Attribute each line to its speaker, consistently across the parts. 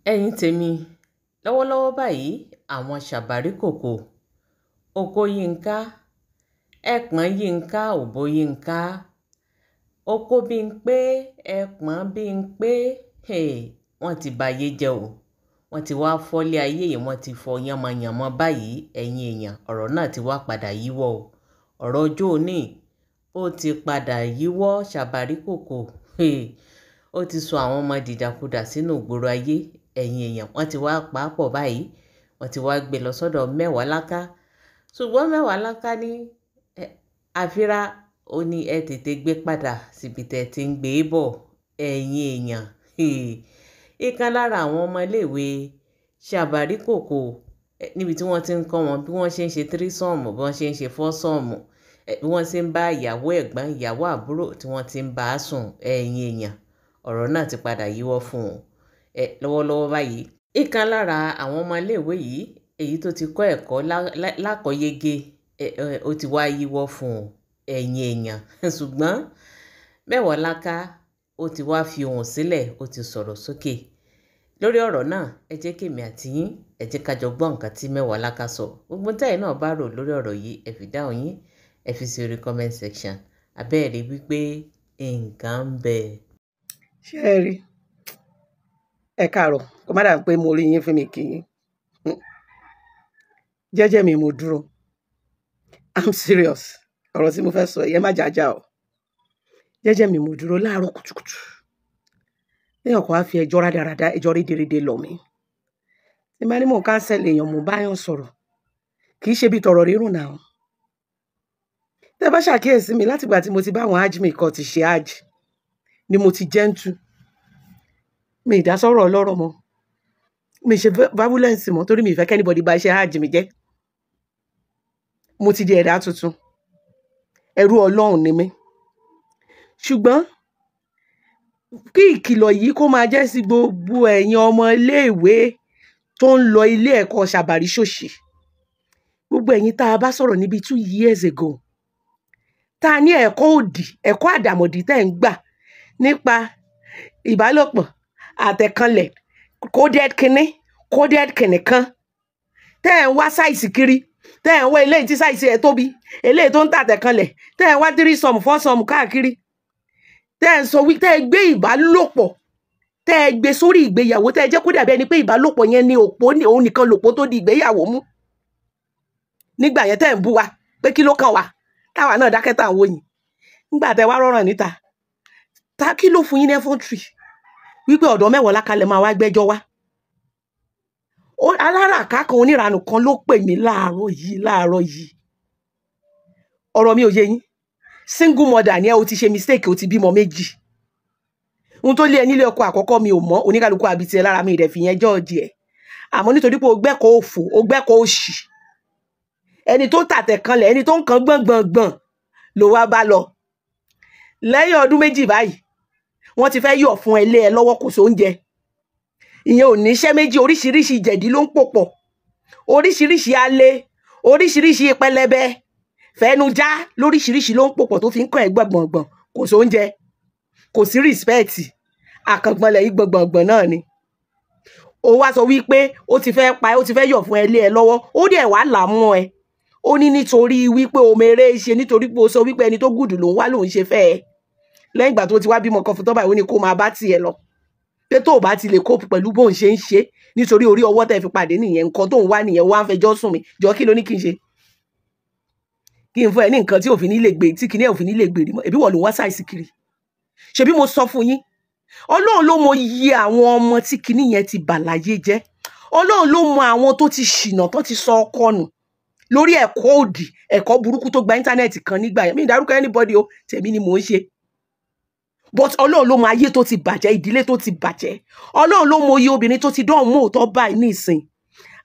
Speaker 1: ẹ̀yin tèmi lọ́wọ́lọ́wọ́ báyìí àwọn ṣàbáríkòkò oko Yínká ẹ̀pọ̀n Yínká òbó Yínká oko Bímpé ẹ̀pọ̀n Bímpé wọ́n ti báyé jẹ́ o wọ́n ti wá fọ́lé ayé yìí wọ́n ti fọ́ yánmọyànmọ́ báyìí ẹ̀yin èèyàn ọ̀rọ̀ náà ti wá padà yíwọ́ o ọ̀rọ̀ ọjọ́ òní ó ti padà yíwọ́ ṣàbáríkòkò ó ti sọ àwọn ọmọ dìdàkudà sínú ìgboro ayé ẹ̀yin èèyàn wọ́n ti wá pàápọ̀ báyìí wọ́n ti wá gbé lọ sọ́dọ̀ Mẹ́wàáláká ṣùgbọ́n Mẹ́wàáláká ní àfírà ó ní ẹ tètè gbé padà síbi tẹ́ ti ń gbé bọ̀ ẹ̀yin èèyàn ìkan lára àwọn ọmọ iléèwé ṣàbáríkòkò níbi tí wọ́n ti ń kọ́ wọn bí wọ́n ṣe ń ṣe tírísọ́ọ̀mù bí wọ́n ṣe ń ṣe fọ́sọ́ọ̀mù bí wọ́n ṣe ń bá ìyàwó ẹ̀gbọ́n ìyàwó àbúrò tí wọ́n ti ń bá a sùn ẹ̀yin èèyàn ọ̀rọ̀ náà ti padà yíwọ́ fún un lọ́wọ́lọ́wọ́ báyìí ìkan lára àwọn ọmọ iléèwé yìí èyí tó ti kọ́ ẹ̀kọ́ lákọ̀ọ́yege ó ti wá yíwọ́ fún un ẹ̀yin èèyàn ṣùgbọ́n Mẹ́wàáláká ó ti wá fi ohùn sílẹ̀ ó ti sọ̀rọ̀ sókè lórí ọ̀rọ̀ náà ẹ jẹ́ kèmi àti yín ẹ jẹ́ ká jọ gbọ́ nǹkan tí Mẹ́wàáláká sọ gbogbo tẹ́yìn náà bá rò lórí ọ̀rọ̀ yìí ẹ fi dáhùn yín ẹ fi sí orí comment section abẹ́ẹ̀rí wípé nǹkan ń bẹ.
Speaker 2: ṣé ẹ rí ẹ káàárọ̀ kó má dà pé mo rí yín fún mi kì í jẹ́jẹ́ mi mo dúró I'm serious ọ̀rọ̀ tí mo fẹ́ sọ yẹn má jàjà o jẹ́jẹ́ mi mo dúró láàárọ̀ kùtùkùtù léèyàn kan á fi ẹjọ́ rádaràda ẹjọ́ rédèrèdè lọ mí tí má ní mò ń káńsẹ̀lì èèyàn mò ń báyàn sọ̀rọ̀ kì í ṣe bí tọ̀rọ̀ rírùn náà tẹ́ bá ṣàkíyèsí mi látìgbà tí mo ti bá àwọn hajj mi kan ti ṣe hajj ni mo ti jẹ́ǹtù mi ìdásọ́rọ̀ ọlọ́rọ̀ mọ́ mi ṣe violence mọ́ torí mi ìfẹ́ kẹ́nìbọ̀dì bá iṣẹ́ hajj mi jẹ́ mo ti di ẹ̀dá tuntun ẹrú ọlọ́run ni mí ṣùgbọ́n kí ìkìlọ̀ yìí kó máa jẹ́ sí gbogbo ẹ̀yin ọmọ iléèwé tó ń lọ ilé ẹ̀kọ́ ṣàbàríṣòṣì gbogbo ẹ̀yin tá a bá sọ̀rọ̀ níbi 2 years ago tá a ní ẹ̀kọ́ òdì ẹ̀kọ́ àdàmọ̀dì tẹ́ ń gbà nípa ìbálòpọ̀ àtẹ̀kanlẹ̀ coded kìnní kan tẹ́ ẹ̀ ń wá sáìsì kiri tẹ́ ẹ̀ ń wá eléyìí tí sáìsì ẹ̀ tóbi eléyìí tó ń tàtẹ̀kanlẹ̀ tẹ́ ẹ̀ ń wá 3 sọ̀mù 4 sọ̀mù káàkiri tẹ́ ẹ̀ ń sọ wí tẹ́ ẹ gbé ìbálòpọ̀ tẹ́ ẹ gbé sórí ìgbéyàwó tẹ́ ẹ jẹ́ kó dàbí ẹni pé ìbálòpọ̀ yẹn ní òpó ní òun nìkan lòpó tó di ìgbéyàwó mú nígbà yẹn tẹ́ ẹ̀ ń bú wa pé kí ló kàn wá táwa náà dákẹ́ tá à ń wò yín nígbà tẹ́ wá rọrùn níta ta kí ló fún yín ní ẹfọ́ntì wípé ọ̀dọ̀ Mẹ́wàáláká lẹ máa wá gbẹ́jọ́ wá aláràká kan oníranù kan ló pè mí láàárọ̀ yìí ọ̀rọ̀ mi ò yé yín single mother ni ẹ o ti ṣe mistake o ti bímọ méjì ohun tó lé ẹ nílé ọkọ àkọ́kọ́ mi ò mọ̀ oníkálukú àbítí ẹ lára mi ìdẹ̀ fi yẹn jọ́ọ̀jì ẹ̀ àmọ́ nítorí pé o gbẹ́kọ̀ọ́ òfò o gbẹ́kọ̀ọ́ òṣì ẹni tó tàtẹ̀ kanlẹ̀ ẹni tó ń kan gbọ̀ngbọ̀ngbọ̀n ló wá bá lọ lẹ́yìn ọdún méjì báyìí wọ́n ti fẹ́ yọ̀ fún ẹ lé ẹ lọ́wọ́ kò sóúnjẹ ìyẹn ò níṣẹ́ méjì oríṣiríṣi jẹ̀dí ló ń pò pọ̀ oríṣiríṣi alẹ́ oríṣiríṣi pẹlẹbẹ fẹnujá lóríṣiríṣi ló ń pò pọ̀ tó fi ń kàn ẹ́ gbọ̀ngbọ̀ngbọ̀n kò sóúnjẹ kò sí rìspẹ́ẹ̀tì àkàngbọ̀nlẹ̀ yìí gbọ̀ngbọ̀ngbọ̀n náà ni ó wá sọ wípé ó ti fẹ́ pa ẹ́ ó ti fẹ́ yọ̀ fún ẹ lé ẹ lọ́wọ́ ó dẹ̀ wá là mọ́ ẹ ó ní nítorí wípé o mèrè ṣe nítorí pé o sọ wípé ẹni tó gùdù lòun wá lòun ṣe fẹ́ ẹ lẹ́yìn ìgbà tó ti wá bímọ kan fún tọ́ba ìwé ni kó máa bá tiẹ̀ lọ pé tó o bá ti lè kóòpù pẹ̀lú bóun ṣe ń ṣe nítorí orí ọwọ́ tẹ́ fi pàdé nìyẹn nǹkan tóun wá nìyẹn wá ń fẹjọ́ sùn mí jọ kí ló ní kí n ṣe kí n fún ẹ ní nǹkan tí òfin ní lè gbé tí kìíní ẹ òfin ní lè gbé rí mọ́ ẹbí wọ́n ló wá sáìsì kiri ṣebí mo sọ fún yín ọlọ́run ló mọ iye àwọn ọmọ tí kìíní yẹn ti bà láyé jẹ́ ọlọ́run ló mọ àwọn tó ti ṣìnà tó ti sọ ọkọ nù lórí ẹ̀kọ́ òdì ẹ̀kọ́ burúkú tó gba íńtánẹ́ẹ̀tì kan nígbà yẹn mi ìdárúkọ anybody o tèmi ni mò ń ṣe but ọlọ́run ló mọ ayé tó ti bàjẹ́ ìdílé tó ti bàjẹ́ ọlọ́run ló mọ iye obìnrin tó ti dán mọ́ òótọ́ báyìí ní ìsìn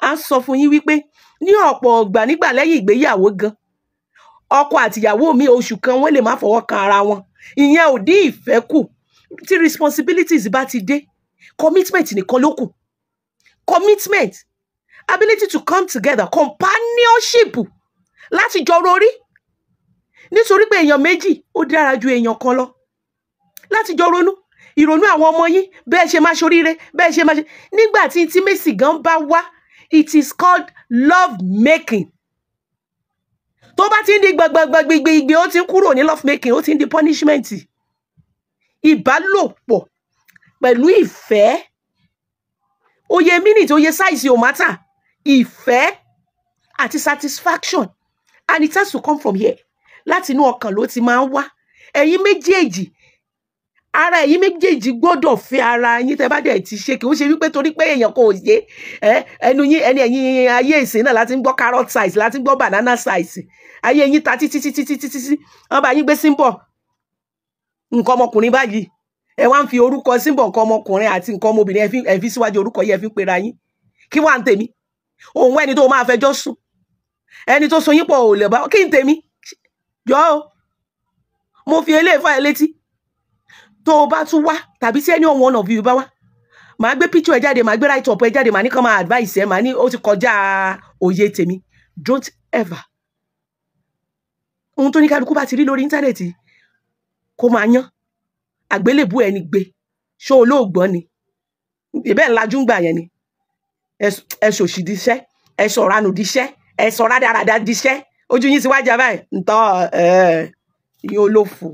Speaker 2: à ń sọ fún yín wípé ní ọ̀pọ̀ ọgbà nígbà lẹ́yìn ìgbéyàwó gan ọkọ àtìyàwó mi oṣù kan wọ́n lè má fọwọ́ kan ara wọn ìyẹn ò dín ìfẹ́ kù tí responsibilities bá ti dé commitment nìkan ló kù commitment ability to come together companionship láti jọ rorí nítorí pé èèyàn méjì ó dára ju èèyàn kan lọ láti jọ ronú ìrònú àwọn ọmọ yín bẹ́ẹ̀ ṣe máa ṣoríire bẹ́ẹ̀ ṣe máa ṣe nígbà tí intimacy gan bá wá it is called love making. Tó bá ti ń di gbàgbàgbàgbìgbì ó ti ń kúrò ní love making ó ti ń di punishment. Ìbálòpọ̀ pẹ̀lú ìfẹ́ oye minute oye size ò matter ìfẹ́ àti satisfaction and it has to come from here láti inú ọkàn ló ti máa ń wá. Ẹ̀yin méjèèjì ara ẹ̀yin méjèèjì gbọ́dọ̀ fẹ́ ara yín tẹ́ bá dẹ̀ ti ṣe kì í ṣe wípé torí pé èèyàn kò yé ẹnu yín ẹ̀yin ayé ìsìn náà láti ń gbọ́ carrot size láti ń gbọ́ banana size ayé yín ta títí wọ́n bá yín gbé symbol nǹkan ọmọkùnrin báyìí ẹ wá ń fi orúkọ symbol nǹkan ọmọkùnrin àti nǹkan ọmọbìnrin ẹ fi síwájú orúkọ yìí ẹ fi ń pera yín kí wá ń tèmi òun ẹni tó máa fẹjọ́ sùn ẹni tó so yín pọ̀ ò lè bá kí ń tèmi jọ o mo fi eléyìí fà ẹ́ létí tó o bá tún wá tàbí tí ẹni one of you bá wá màá gbé picture ẹ jáde màá gbé write up ẹ jáde màá ní kàn máa advice ẹ màá ní ó ti kọjá òye tèmi. Don't ever ohun tó ní kálukú bá ti rí lórí íńtánẹ́ẹ̀tì kó máa yán àgbélébù ẹni gbé ṣó olóògbọ́n ni ìbẹ́ ńlájú ń gbà yẹn ni ẹ ṣòṣì díṣẹ́ ẹ sọ̀ránù díṣẹ́ ẹ sọ̀rádàràdà díṣẹ́ ojú yín ti wájà báyìí ntọ́ ìyẹn olófò.